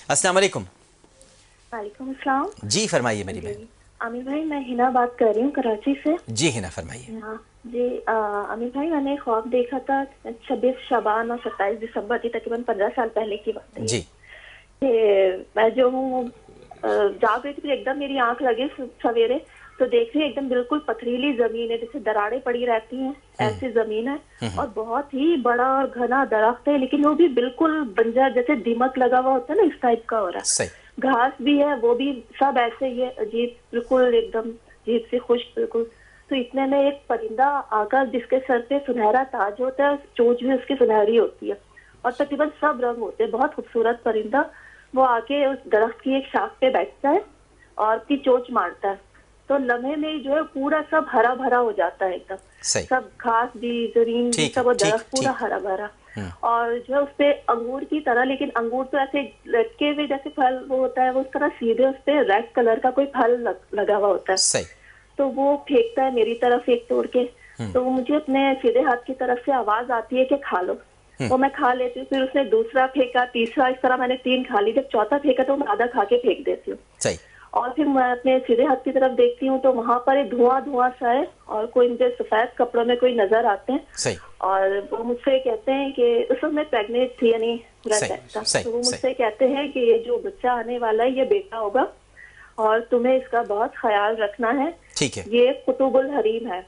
अस्सलाम वालेकुम। वालेकुम अस्सलाम। जी फरमाइए मेरी बहन। आमिर भाई, मैं हिना बात कर रही हूँ कराची से। जी हिना फरमाइए। हाँ जी, आमिर भाई मैंने ख्वाब देखा था 26 शबान और 27 दिसंबर थी, तकरीबन 15 साल पहले की बात है जी। कि मैं जो हूँ जाग रही थी, एकदम मेरी आंख लगी सवेरे तो देख रही एकदम बिल्कुल पथरीली जमीन है, जैसे दरारें पड़ी रहती हैं ऐसी जमीन है और बहुत ही बड़ा और घना दरख्त है, लेकिन वो भी बिल्कुल बंजर, जैसे दीमक लगा हुआ होता है ना, इस टाइप का हो रहा है। सही। घास भी है, वो भी सब ऐसे ही है, अजीब बिल्कुल एकदम अजीब से खुश्क बिल्कुल। तो इतने में एक परिंदा आकर, जिसके सर पे सुनहरा ताज होता है, चोंच भी उसकी सुनहरी होती है और तकरीबन सब रंग होते हैं, बहुत खूबसूरत परिंदा। वो आके उस दरख्त की एक शाख पे बैठता है और उसकी चोंच मारता है, तो लम्हे में जो है पूरा सब हरा भरा हो जाता है, एकदम सब घास भी, जमीन भी, सब दरख्त पूरा हरा भरा। और जो है उसपे अंगूर की तरह, लेकिन अंगूर तो ऐसे लटके हुए जैसे फल वो होता है, वो उस तरह सीधे उस पे रेड कलर का कोई फल लगा हुआ होता है। सही। तो वो फेंकता है मेरी तरफ एक तोड़ के, तो मुझे अपने सीधे हाथ की तरफ से आवाज आती है कि खा लो। वो मैं खा लेती हूँ, फिर उसने दूसरा फेंका, तीसरा, इस तरह मैंने 3 खा ली। जब चौथा फेंका तो मैं आधा खा के फेंक देती हूँ। सही। और फिर मैं अपने सीधे हाथ की तरफ देखती हूँ तो वहां पर एक धुआं धुआं सा है और कोई मुझे सफेद कपड़ों में कोई नजर आते हैं। सही। और वो मुझसे कहते हैं कि उस वक्त मैं प्रेग्नेंट थी, यानी तो वो मुझसे कहते हैं कि ये जो बच्चा आने वाला है ये बेटा होगा और तुम्हें इसका बहुत ख्याल रखना है। ठीक है। ये कुतुबुल हरीम है।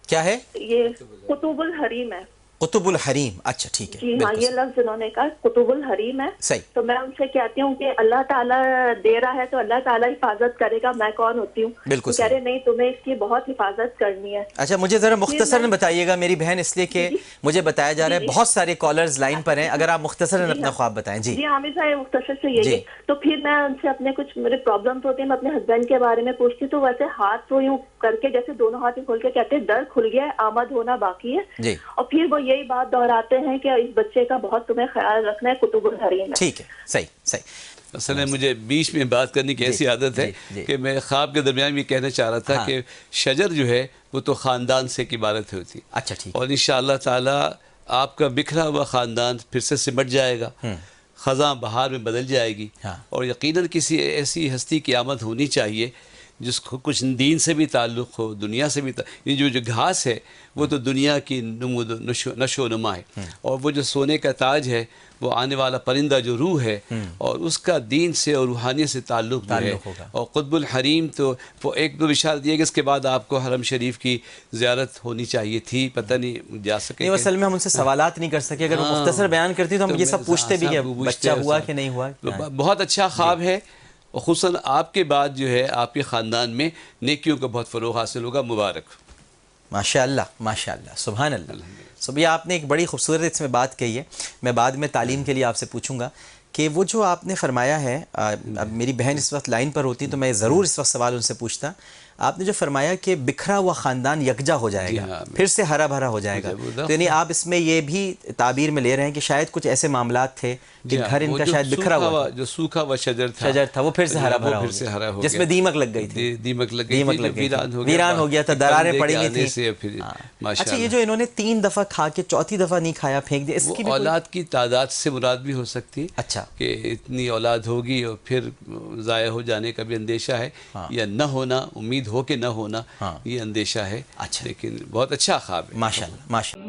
क्या है ये? कुतुबुल हरीम है। कुतुबुल हरीम, अच्छा ठीक है। जी हाँ, ये लफ्ज उन्होंने कहा कुतुबुल हरीम है। सही। तो मैं उनसे कहती हूँ कि अल्लाह ताला दे रहा है तो अल्लाह ताला हिफाजत करेगा, मैं कौन होती हूँ। बिल्कुल। तो कह रहे नहीं, तुम्हें इसकी बहुत हिफाजत करनी है। अच्छा मुझे जरा मुख्तसरन बताइएगा मेरी बहन, इसलिए कि मुझे बताया जा रहा है बहुत सारे कॉलर्स लाइन पर हैं, अगर आप मुख्तसरन अपना ख्वाब बताएं। जी आमिर भाई, मुख्तसर से यही। तो फिर मैं उनसे अपने कुछ मेरे प्रॉब्लम होते हैं, मैं अपने हस्बैंड के बारे में पूछती हूँ, तो वैसे हाथ तो यूँ करके जैसे दोनों हाथ खोल के कहते हैं दर खुल गया है, आमद होना बाकी है। और फिर वो यही बात दोहराते हैं कि इस बच्चे का बहुत तुम्हें ख्याल रखना है, कुतुबुल हरीम है। ठीक है, सही सही। असल में मुझे बीच में बात करने की ऐसी आदत है कि मैं ख्वाब के दरमियान भी कहना चाह रहा था कि शजर जो है वो तो ख़ानदान से की इबारत होती है। अच्छा ठीक। और इंशाअल्लाह ताला आपका बिखरा हुआ ख़ानदान फिर से सिमट जाएगा, ख़ज़ां बहार में बदल जाएगी। और यकीनन किसी ऐसी हस्ती की आमद होनी चाहिए जिसको कुछ दीन से भी ताल्लुक़ हो, दुनिया से भी। ये जो घास है वो तो दुनिया की नशो नुमा है, और वो जो सोने का ताज है वो आने वाला परिंदा जो रूह है और उसका दीन से और रूहानियत से ताल्लुक़ है। और कुतुबुल हरीम तो वो एक दो इशारा दिए कि इसके बाद आपको हरम शरीफ की ज़ियारत होनी चाहिए थी, पता नहीं जा सके। नहीं, असल में हम उनसे सवालात नहीं कर सके, अगर वो मुख्तसर बयान करती तो हम ये सब पूछते भी कि बच्चा हुआ कि नहीं हुआ। बहुत अच्छा ख्वाब है, और खुसूसन आपके बाद जो है आपके ख़ानदान में नेकियों का बहुत फ़रोग़ हासिल होगा। मुबारक। माशाअल्लाह माशाअल्लाह, सुभान अल्लाह। सुबह आपने एक बड़ी खूबसूरत इसमें बात कही है, मैं बाद में तालीम के लिए आपसे पूछूंगा कि वो जो आपने फरमाया है, अब मेरी बहन इस वक्त लाइन पर होती तो मैं ज़रूर इस वक्त सवाल उनसे पूछता। आपने जो फरमाया कि बिखरा हुआ ख़ानदान यकजा हो जाएगा, फिर से हरा भरा हो जाएगा, तो यानी आप इसमें ये भी ताबीर में ले रहे हैं कि शायद कुछ ऐसे मामलात थे कि घर इनका शायद बिखरा हुआ, जो सूखा हुआ शजर था वो फिर से हरा भरा हो गया, जिसमें दीमक लग गई थी, दीमक लग गई, वीरान हो गया था, दरारें पड़ी हुई थी। अच्छा, ये जो इन्होंने 3 दफ़ा खा के चौथी दफ़ा नहीं खाया, फेंक दिया, इसकी औलाद की तादाद से मुराद भी हो सकती है। अच्छा, कि इतनी औलाद होगी और फिर ज़ाया हो जाने का भी अंदेशा है, या न होना, उम्मीद हो के न होना, ये अंदेशा है। अच्छा, लेकिन बहुत अच्छा ख्वाब है। माशाअल्लाह माशाअल्लाह।